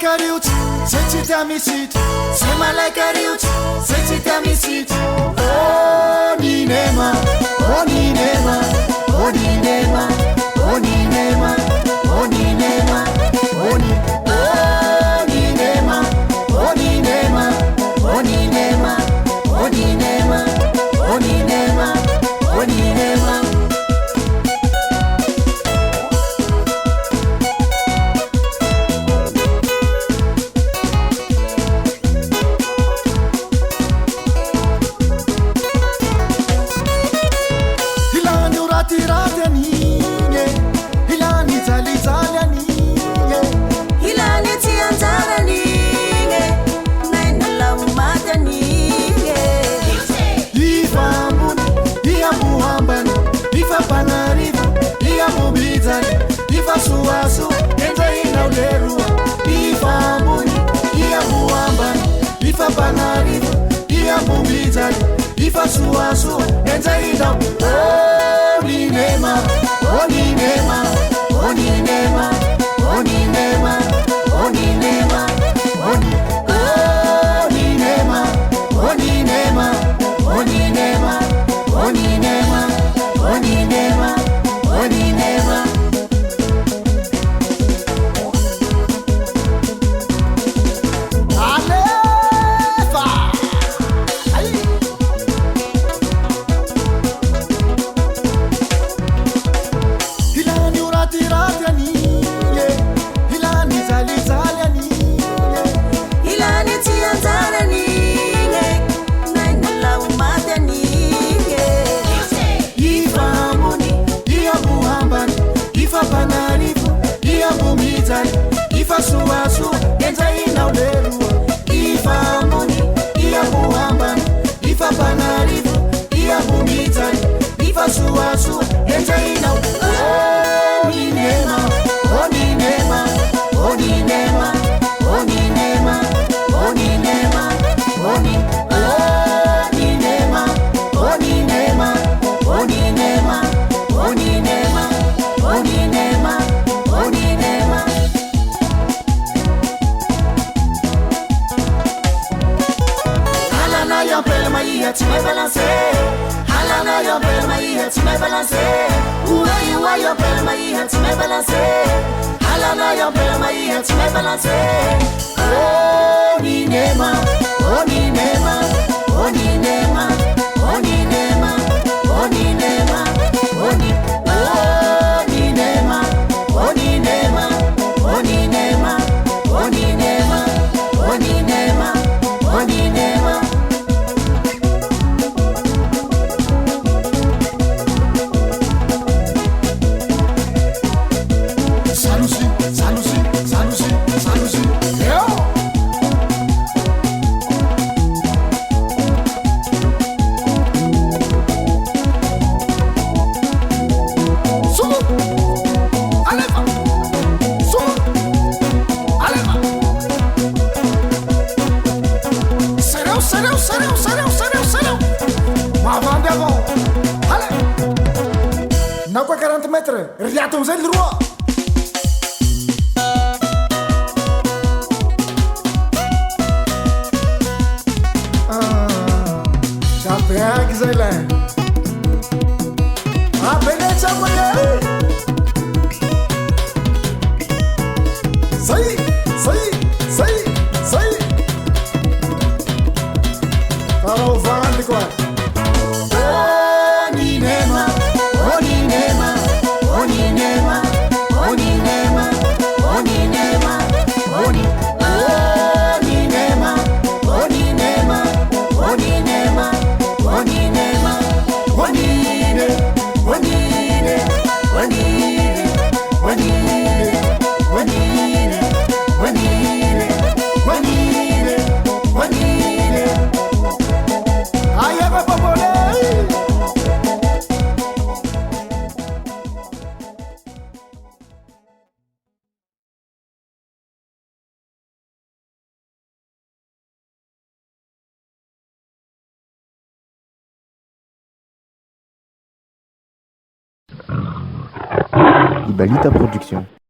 malaika riotsy zay tsy tia misitry zay malaika riotsy zay tsy tia misitry ninema ninema ninema ninema ninema ninema ninema ninema ninema ninema ninema Suasu enzaina ulerua ifambuni iamuambani ifapanarifu iamumizani ifasuasu enzaina oninema oninema oninema oninema oninema oninema oninema oninema oninema oninema oninema Ifasuasu enzaina ulerua ifamuni iamuambani ifapanarifu iamumizani ifasuasu enzaina oninema oninema oninema oninema oninema oninema oninema oninema oninema oninema oninema tu m'as balancé. Halana yo belle maïa, tu m'as balancé. Ouwa yo belle maïa, tu m'as balancé. Halana yo belle maïa, tu m'as balancé. Oninema, oninema, oninema, oninema, oninema, oninema, oninema, oninema, oninema, oninema, oninema. Não com a 40 metros, reatamos ele de rua. Já pega, Zé. Ah, peguei essa mulher. Sai. Para o vande, qual? Oninema, oninema, oninema, oninema, oninema, oninema, oninema, oninema, oninema, onine, onine, onine, onine, onine, onine, onine, onine. Aí é pra poder. Ibalita Production.